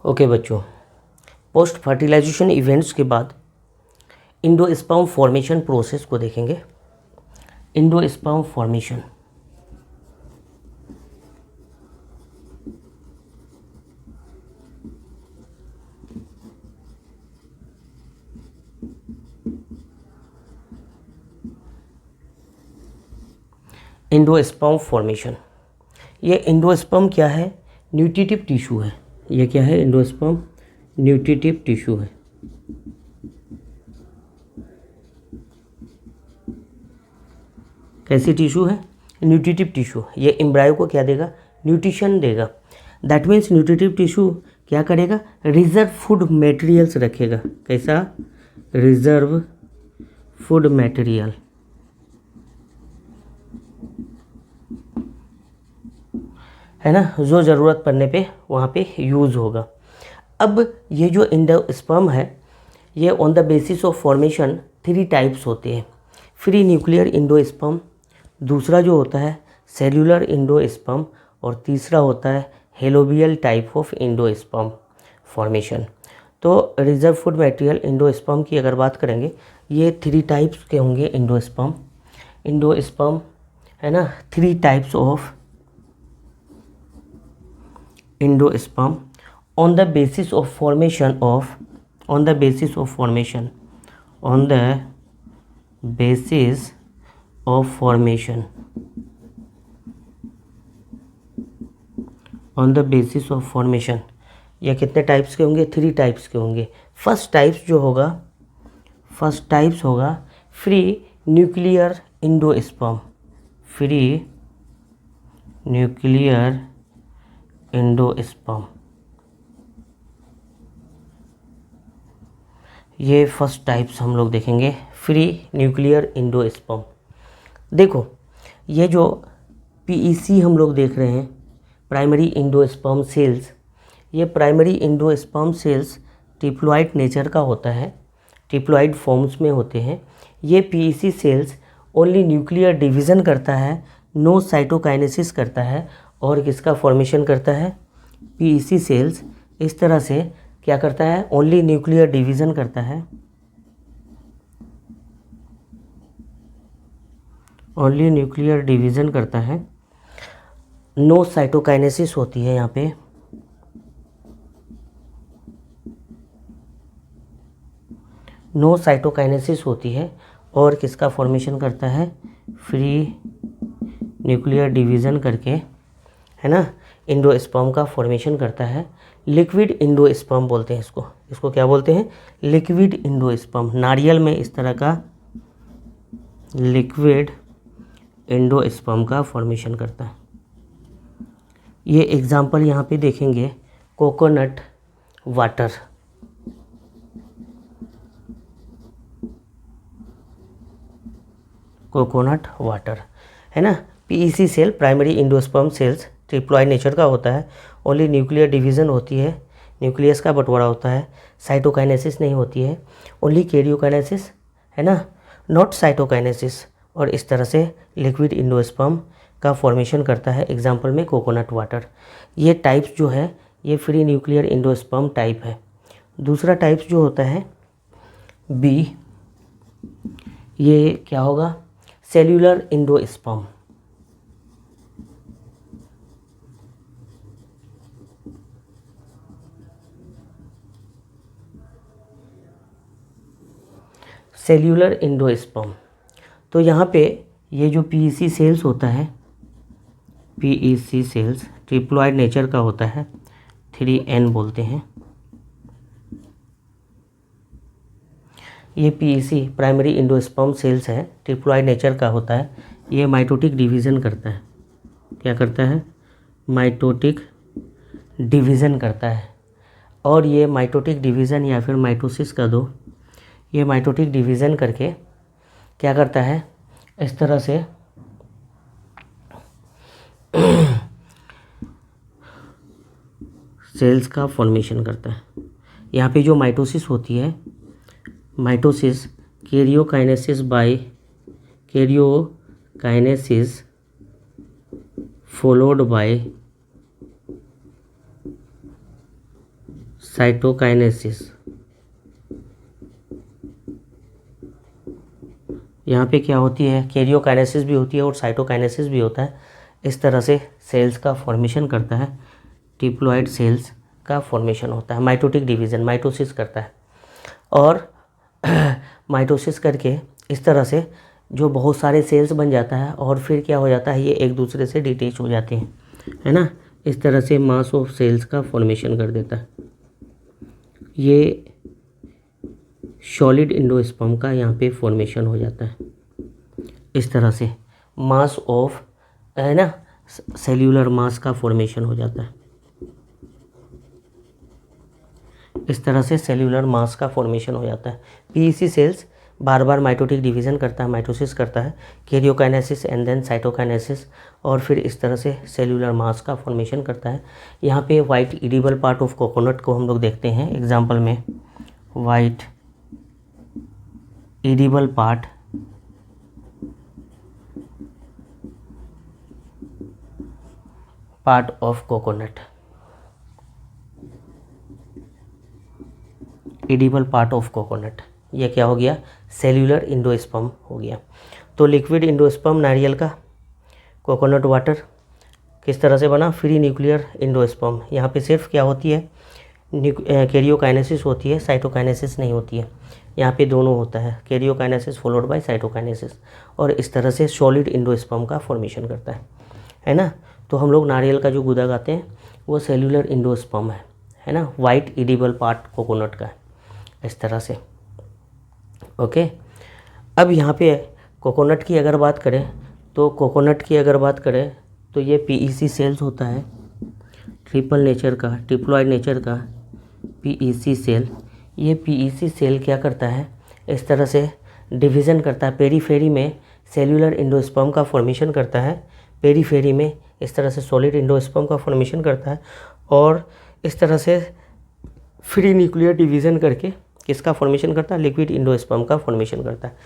Okay बच्चों, post fertilisation events के बाद इंडोस्पर्म फॉर्मेशन प्रोसेस को देखेंगे। इंडोस्पर्म फॉर्मेशन, इंडोस्पर्म फॉर्मेशन, ये इंडोस्पर्म क्या है? न्यूट्रिटिव टिश्यू है। ये क्या है? इंडोस्पर्म न्यूट्रिटिव टिश्यू है। कैसी टिश्यू है? Nutritive tissue. ये एम्ब्रायो को क्या देगा? न्यूट्रिशन देगा। दैट मीन्स न्यूट्रिटिव टिश्यू क्या करेगा? रिजर्व फूड मटेरियल्स रखेगा। कैसा? रिजर्व फूड मटेरियल, है ना, जो ज़रूरत पड़ने पे वहाँ पे यूज़ होगा। अब ये जो इंडोस्पर्म है, ये on the basis of formation 3 types होते हैं। फ्री न्यूक्लियर इंडोस्पर्म, दूसरा जो होता है सेल्यूलर इंडोस्पर्म, और तीसरा होता है helobial type of endosperm formation. तो रिजर्व फूड मटेरियल इंडोस्पर्म की अगर बात करेंगे, ये 3 टाइप्स के होंगे इंडोस्पर्म। इंडोस्पर्म, है ना, 3 types of endosperm on the basis of formation of on the basis of formation on the basis of formation on the basis of formation ये कितने टाइप्स के होंगे? 3 टाइप्स के होंगे। फर्स्ट टाइप्स होगा free nuclear endosperm, free nuclear endosperm, ये first types हम लोग देखेंगे, फ्री न्यूक्लियर इंडोस्पर्म। देखो, ये जो पीईसी हम लोग देख रहे हैं, प्राइमरी इंडोस्पर्म सेल्स, ये primary endosperm cells diploid nature का होता है, डिप्लॉयड फॉर्म्स में होते हैं। ये PEC cells only nuclear division करता है, नो साइटोकाइनेसिस करता है, और किसका फॉर्मेशन करता है? पीईसी सेल्स इस तरह से क्या करता है? ओनली न्यूक्लियर डिवीज़न करता है, ओनली न्यूक्लियर डिवीज़न करता है, नो साइटोकाइनेसिस होती है यहाँ पे, नो साइटोकाइनेसिस होती है, और किसका फॉर्मेशन करता है? फ्री न्यूक्लियर डिवीज़न करके, है ना, इंडोस्पर्म का फॉर्मेशन करता है। लिक्विड इंडोस्पर्म बोलते हैं इसको। इसको क्या बोलते हैं? Liquid endosperm. नारियल में इस तरह का लिक्विड इंडोस्पर्म का फॉर्मेशन करता है। ये एग्जांपल यहाँ पे देखेंगे, कोकोनट वाटर, कोकोनट वाटर, है ना। PEC cell primary endosperm cells triploid nature का होता है, ओनली न्यूक्लियर डिवीज़न होती है, न्यूक्लियस का बंटवारा होता है, साइटोकाइनेसिस नहीं होती है, ओनली कैरियोकाइनेसिस, है ना, नॉट साइटोकाइनेसिस, और इस तरह से लिक्विड इंडोस्पर्म का फॉर्मेशन करता है। एग्जांपल में कोकोनट वाटर। ये टाइप्स जो है, ये फ्री न्यूक्लियर इंडोस्पर्म टाइप है। दूसरा टाइप्स जो होता है बी, ये क्या होगा? Cellular endosperm. सेल्यूलर इंडोस्पर्म, तो यहाँ पे ये जो पीईसी सेल्स होता है, पीईसी सेल्स ट्रिप्लॉयड नेचर का होता है, 3N बोलते हैं। ये पीईसी प्राइमरी इंडोस्पर्म सेल्स है, ट्रिप्लॉयड नेचर का होता है। ये माइटोटिक डिवीज़न करता है। क्या करता है? माइटोटिक डिवीज़न करता है। और ये माइटोटिक डिवीज़न या फिर माइटोसिस का दो, ये माइटोटिक डिवीज़न करके क्या करता है? इस तरह से सेल्स का फॉर्मेशन करता है। यहाँ पे जो माइटोसिस होती है, mitosis karyokinesis by karyokinesis followed by cytokinesis. यहाँ पे क्या होती है, कैरियोकाइनेसिस भी होती है और साइटोकाइनेसिस भी होता है। इस तरह से सेल्स का फॉर्मेशन करता है, डिप्लॉयड सेल्स का फॉर्मेशन होता है। माइटोटिक डिवीज़न, माइटोसिस करता है और माइटोसिस करके इस तरह से जो बहुत सारे सेल्स बन जाता है और फिर क्या हो जाता है, ये एक दूसरे से डिटेच हो जाते हैं, है ना। इस तरह से मास ऑफ सेल्स का फॉर्मेशन कर देता है। ये सॉलिड एंडोस्पर्म का यहाँ पे फॉर्मेशन हो जाता है। इस तरह से मास ऑफ, है ना, सेल्यूलर मास का फॉर्मेशन हो जाता है। इस तरह से सेल्यूलर मास का फॉर्मेशन हो जाता है। पीईसी सेल्स बार बार माइटोटिक डिवीज़न करता है, माइटोसिस करता है, कैरियोकाइनेसिस एंड देन साइटोकाइनेसिस, और फिर इस तरह से सेल्यूलर मास का फॉर्मेशन करता है। यहाँ पे white edible part of coconut को हम लोग देखते हैं एग्जाम्पल में। White edible part of coconut, edible part of coconut, ये क्या हो गया, सेल्यूलर एंडोस्पर्म हो गया। तो लिक्विड एंडोस्पर्म नारियल का, कोकोनट वाटर किस तरह से बना, फ्री न्यूक्लियर एंडोस्पर्म। यहाँ पे सिर्फ क्या होती है, कैरियोकाइनेसिस होती है, साइटोकाइनेसिस नहीं होती है। यहाँ पे दोनों होता है, कैरियोकाइनेसिस फॉलोड बाय साइटोकाइनेसिस, और इस तरह से सॉलिड एंडोस्पर्म का फॉर्मेशन करता है ना। तो हम लोग नारियल का जो गूदा गाते हैं वो सेल्यूलर एंडोस्पर्म है ना, वाइट इडिबल पार्ट कोकोनट का है, इस तरह से। ओके, अब यहाँ पे कोकोनट की अगर बात करें तो ये पीईसी सेल्स होता है, ट्रिपल नेचर का, ट्रिप्लॉइड नेचर का पीईसी सेल। ये पीईसी सेल क्या करता है, इस तरह से डिवीज़न करता है, पेरीफेरी में सेल्यूलर एंडोस्पर्म का फॉर्मेशन करता है, पेरीफेरी में इस तरह से सॉलिड एंडोस्पर्म का फॉर्मेशन करता है, और इस तरह से फ्री न्यूक्लियर डिवीज़न करके किसका फॉर्मेशन करता है, लिक्विड एंडोस्पर्म का फॉर्मेशन करता है।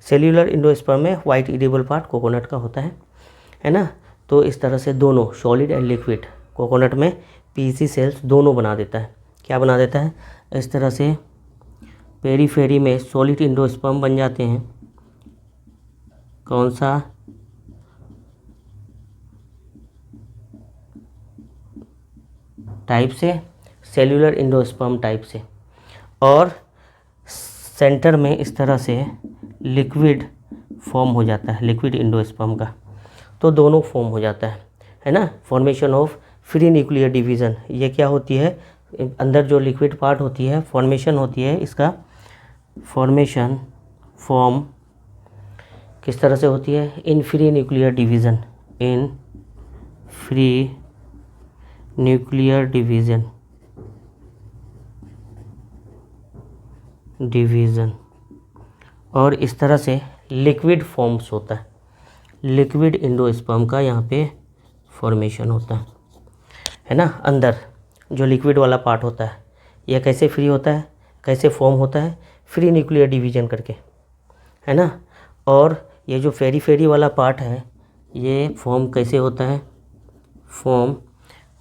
सेल्यूलर एंडोस्पर्म में वाइट इडिबल पार्ट कोकोनट का होता है ना। तो इस तरह से दोनों सॉलिड एंड लिक्विड कोकोनट में पीईसी सेल्स दोनों बना देता है। क्या बना देता है, इस तरह से पेरीफेरी में सॉलिड एंडोस्पर्म बन जाते हैं। कौन सा, टाइप से, सेल्यूलर एंडोस्पर्म टाइप से, और सेंटर में इस तरह से लिक्विड फॉर्म हो जाता है, लिक्विड एंडोस्पर्म का। तो दोनों फॉर्म हो जाता है ना। Formation of free nuclear division, ये क्या होती है, अंदर जो लिक्विड पार्ट होती है, फॉर्मेशन होती है इसका, फॉर्मेशन फॉर्म किस तरह से होती है, in free nuclear division, in free nuclear division, और इस तरह से लिक्विड फॉर्म्स होता है, लिक्विड एंडोस्पर्म का यहाँ पे फॉर्मेशन होता है ना। अंदर जो लिक्विड वाला पार्ट होता है यह कैसे फ्री होता है, कैसे फॉर्म होता है, फ्री न्यूक्लियर डिवीज़न करके, है ना। और ये जो फेरी वाला पार्ट है ये फॉर्म कैसे होता है, फॉर्म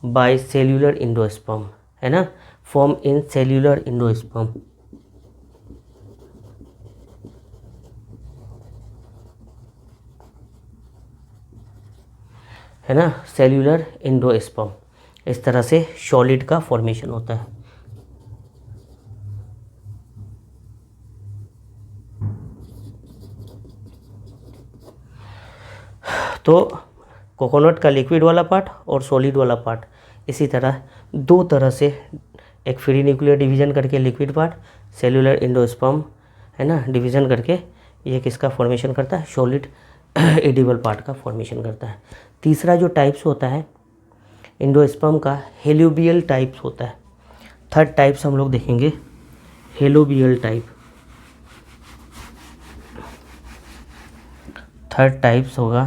बाय सेल्यूलर एंडोस्पर्म, है ना, फॉर्म इन सेल्यूलर एंडोस्पर्म, है ना, सेल्यूलर एंडोस्पर्म। इस तरह से सॉलिड का फॉर्मेशन होता है। तो कोकोनट का लिक्विड वाला पार्ट और सॉलिड वाला पार्ट, इसी तरह दो तरह से, एक फ्री न्यूक्लियर डिवीज़न करके लिक्विड पार्ट, सेल्यूलर एंडोस्पर्म, है ना, डिवीज़न करके ये किसका फॉर्मेशन करता है, सॉलिड एडिबल पार्ट का फॉर्मेशन करता है। तीसरा जो टाइप्स होता है एंडोस्पर्म का, हेलोबियल टाइप्स होता है। थर्ड टाइप्स हम लोग देखेंगे, हेलोबियल टाइप। थर्ड टाइप्स होगा,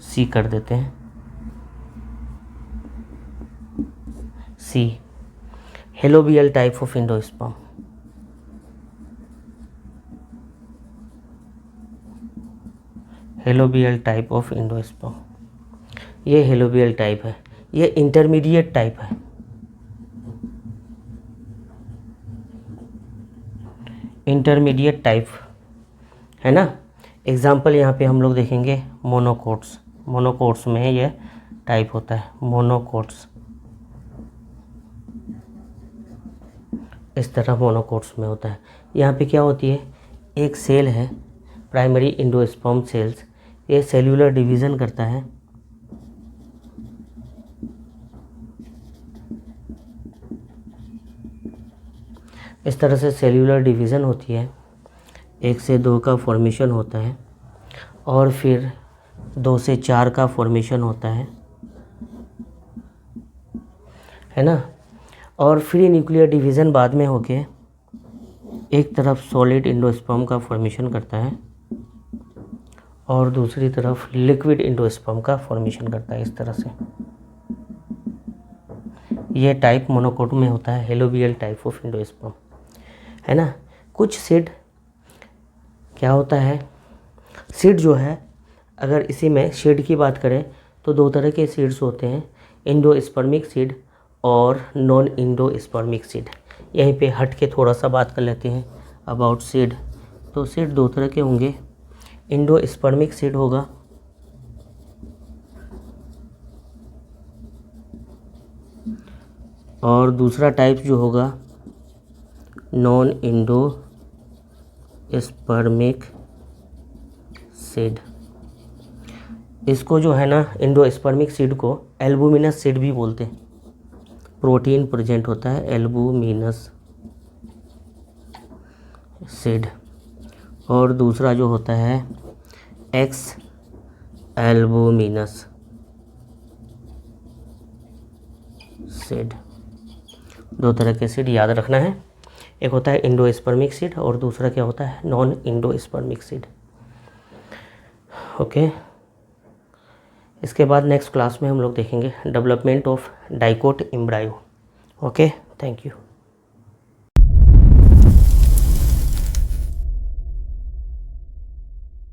सी कर देते हैं, C, helobial type of endosperm. Helobial type of endosperm, ये हेलोबियल टाइप है। ये इंटरमीडिएट टाइप है। इंटरमीडिएट टाइप है ना। एग्जाम्पल यहाँ पे हम लोग देखेंगे मोनोकोट्स। मोनोकोट्स में ये टाइप होता है, मोनोकोट्स। इस तरह मोनोकोट्स में होता है। यहाँ पे क्या होती है, एक सेल है प्राइमरी एंडोस्पर्म सेल्स, ये सेल्यूलर डिवीज़न करता है। इस तरह से सेल्यूलर डिवीज़न होती है, 1 से 2 का फॉर्मेशन होता है और फिर 2 से 4 का फॉर्मेशन होता है ना। और फ्री न्यूक्लियर डिवीज़न बाद में होके एक तरफ सॉलिड एंडोस्पर्म का फॉर्मेशन करता है और दूसरी तरफ लिक्विड एंडोस्पर्म का फॉर्मेशन करता है। इस तरह से ये टाइप मोनोकोट में होता है, हेलोबियल टाइप ऑफ एंडोस्पर्म, है ना। कुछ सीड क्या होता है, सीड जो है, अगर इसी में सीड की बात करें तो 2 तरह के सीड्स होते हैं, एंडोस्पर्मिक सीड और नॉन एंडोस्पर्मिक सीड। यहीं पे हट के थोड़ा सा बात कर लेते हैं अबाउट सीड। तो सीड 2 तरह के होंगे, एंडोस्पर्मिक सीड होगा और दूसरा टाइप जो होगा नॉन एंडोस्पर्मिक सीड। इसको जो है ना, एंडोस्पर्मिक सीड को एल्बुमिनस सीड भी बोलते हैं। प्रोटीन प्रेजेंट होता है एल्बुमिनस सीड। और दूसरा जो होता है एक्स एल्बुमिनस सीड। 2 तरह के सीड याद रखना है, एक होता है एंडोस्पर्मिक सीड और दूसरा क्या होता है, नॉन एंडोस्पर्मिक सीड। ओके, इसके बाद नेक्स्ट क्लास में हम लोग देखेंगे development of dicot embryo. Okay, thank you.